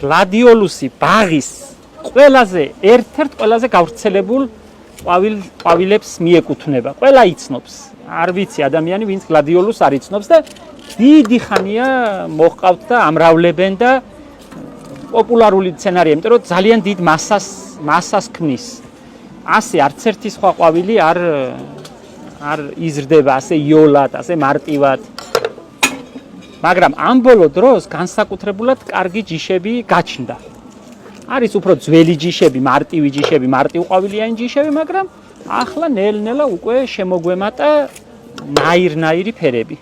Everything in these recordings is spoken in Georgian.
გლადიოლუსი ბაღის ერთ-ერთ ყველაზე გავრცელებულ ყვავილებს მიეკუთვნება. ყველა იცნობს. არ ვიცი ადამიანი, ვინც გლადიოლუსს არ იცნობს და დიდი ხანია მოჰყავთ და ამრავლებენ და პოპულარული სცენარია, იმიტომ რომ ძალიან დიდ მასას ქმნის. ასე არც ერთი სხვა ყვავილი არ იზრდება ასე იოლად, ასე მარტივად. მაგრამ ამ ბოლო დროს განსაკუთრებულად კარგი ჯიშები გაჩნდა. არის უფრო ძველი ჯიშები, მარტივი ჯიშები, მარტივყვავილიანი ჯიშები, მაგრამ ახლა ნელ-ნელა უკვე შემოგვემატა ნაირ-ნაირი ფერები.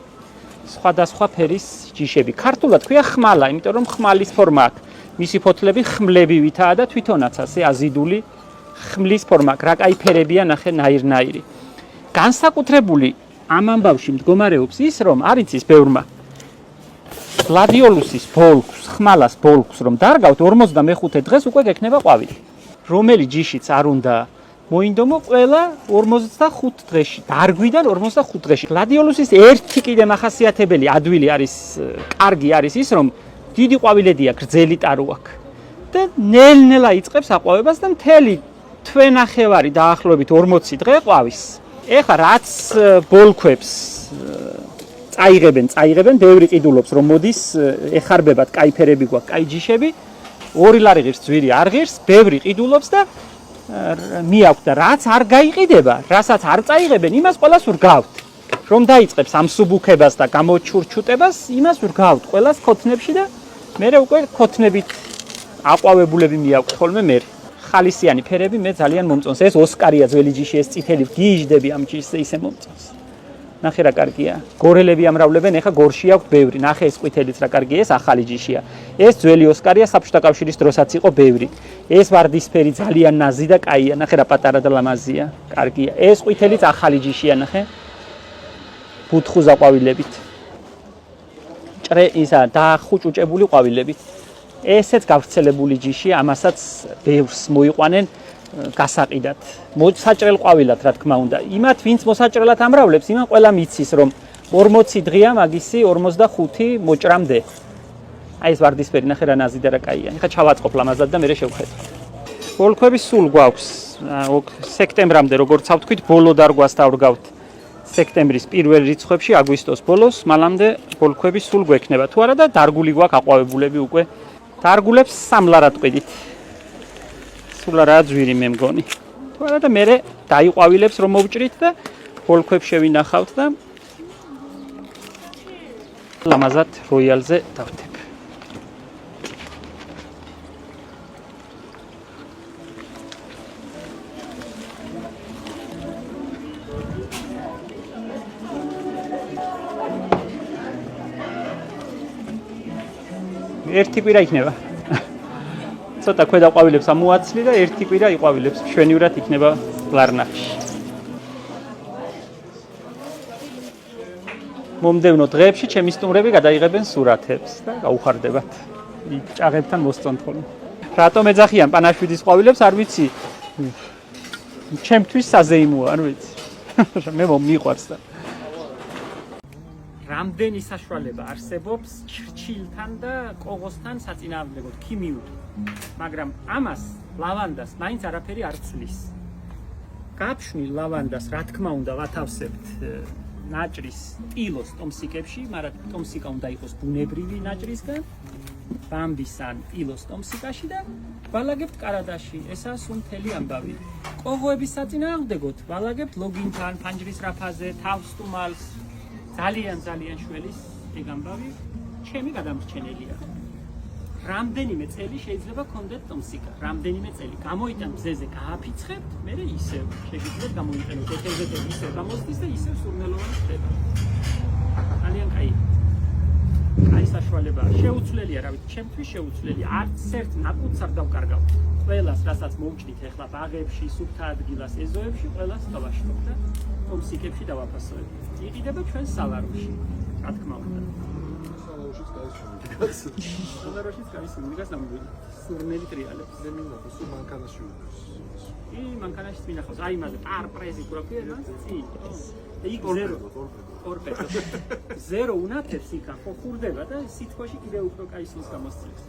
სხვადასხვა ფერის ჯიშები. ქართულად ქვია ხმალა, იმიტომ რომ ხმალის ფორმა აქვს. მისი ფოთლები ხმლებივითაა და თვითონაც ასე აზიდული ხმლის ფორმა აქვს. რა კაი ფერებია ნახე ნაირ-ნაირი. განსაკუთრებული ამ ამბავში მდგომარეობს ის, რომ არ იცის ბევრმა გლადიოლუსის ბოლქვს, ხმალას ბოლქვს რომ დარგავთ 45 დღეს უკვე გექნება ყვავილი. რომელი ჯიშიც არ უნდა მოინდომო, ყველა 45 დღეში, დარგვიდან 45 დღეში. გლადიოლუსის ერთი კიდე მახასიათებელი ადვილი არის, კარგი არის ის, რომ დიდი ყვავილედია, გრძელი ტარო აქვს. და ნელ-ნელა იწყებს აყვავებას და მთელი თვენახევარი დაახლოებით 40 დღე ყვავის. ეხლა რაც ბოლქვებს წაიღებენ, ბევრი ყიდულობს რომ მოდის, ეხარბებათ, კაი ფერები გვაქვს, კაი ჯიშები, ორი ლარი ღირს, ძვირი არ ღირს, ბევრი ყიდულობს და მიაქვს და რაც არ გაიყიდება, რასაც არ წაიღებენ, იმას ყველას ვრგავთ. რომ დაიწყებს ამ სუბუქებას და გამოჩურჩუტებას, იმას ვრგავთ ყველას ქოთნებში და მერე უკვე ქოთნებით აყვავებულები მიაქვს ხოლმე მე. ხალისიანი ფერები მე ძალიან მომწონს. ეს ოსკარია ძველი ჯიში, ეს წითელი გიჟდები ამ ჯიშზე ისე მომწონს. ნახე რა კარგია. გორელები ამრავლებენ, ეხა გორში აქვს ბევრი. ნახე ეს ყვითელიც რა კარგია, ეს ახალი ჯიშია. ეს ძველი ოსკარია, საბჭოთა კავშირის დროსაც იყო ბევრი. ეს ვარდისფერი ძალიან ნაზი და კაია. ნახე რა პატარა და ლამაზია. კარგია. ეს ყვითელიც ახალი ჯიშია, ნახე. ბუთხუზა ყვავილებით. ისა დახუჭუჭებული ყვავილებით. ესეც გავრცელებული ჯიშია, ამასაც ბევრს მოიყვანენ გასაყიდად. მოსაჭრელ ყვავილად, რა თქმა უნდა. იმათ, ვინც მოსაჭრელად ამრავლებს, იმან ყველა მიცის, რომ 40 დღეა მაგისი 45 მოჭრამდე. აი ეს ვარდისფერი, ნახე რა ნაზი და რა კაია. ეხლა ჩავაწყობ ლამაზად და მერე შევხედავ. ბოლქვები სულ გვაქვს სექტემბრამდე, როგორც ავთქვით, ბოლო დარგვას დავრგავთ. სექტემბრის პირველ რიცხვებში, აგვისტოს ბოლოს, მალამდე ბოლქვები სულ გვექნება. თუ არა და დარგული გვაქვს აყვავებულები უკვე. დარგულებს სამლარად ყიდით. სულ არაა ძვირი მე მგონი. თუ არა და მერე დაიყვავილებს რომ მოვჭრით და ბოლქვებს შევინახავთ და ლამაზად როიალზე დავთებ. ერთი კვირა იქნება. ცოტა ქვედა ყვავილებს ამოაცლი და ერთი კვირა იყვავილებს, მშვენივრად იქნება ლარნახში. მომდევნო დღეებში ჩემი სტუმრები გადაიღებენ სურათებს და გაუხარდებათ. იქ ჭაღებთან მოსწონთ ხოლმე. რატომ ეძახიან პანაშვიდის ყვავილებს, არ ვიცი. ჩემთვის საზეიმოა, არ ვიცი. მე მომიყვარს და რამდენი საშუალება არსებობს ჩრჩილთან და კოღოსთან საწინააღმდეგოდ ქიმიური. მაგრამ ამას ლავანდას მაინც არაფერი არ ცვლის. გაფშვნილ ლავანდას რა თქმა უნდა ვათავსებთ ნაჭრის ტილოს ტომსიკებში, მაგრამ ტომსიკა უნდა იყოს ბუნებრივი ნაჭრისგან, ბამბის ან ტილოს ტომსიკაში და ვალაგებთ კარადაში. ესაა სუნთელი ამბავი. კოღოების საწინააღმდეგოდ ვალაგებთ ლოგინთან, ფანჯრის რაფაზე, თავსტუმალს. ძალიან შველის ეგ ამბავი ჩემი გადამრჩენელია. რამდენიმე წელი შეიძლება გქონდეთ ტომსიკა, რამდენიმე წელი გამოიტან მზეზე გააფიცხებთ, მერე ისევ შეგიძლიათ გამოიყენოთ ეთერზეთები ისევ გამოსდის და ისევ სურნელოვანი ხდება. ძალიან კაი. აი საშუალებაა. შეუცვლელია, რა ვიცი, ჩემთვის შეუცვლელია. არც ერთ ნაკუთს არ დავკარგავ. ყველას, რასაც მოვჭდით ახლა ბაღებში, სუფთა ადგილას, ეზოებში, ყველას დავაშლობ და ტომსიკებში დავაფასოებ. იყიდება ჩვენს სალაროში, რა თქმა უნდა. სალაროშიც გაისურვებთ. სალაროშიც გაისურვებთ, სურნელი ტრიალებს. მე მინახავს, სულ მანქანაში ვიყოს. მანქანაშიც მინახავს, აი მაგ პარპრეზი პროფილი მას წი. იქ ტორპედო. ზერო უნათებს იქა, ხო ხურდება და სითბოში კიდევ უფრო კაი სულს გამოსცემს.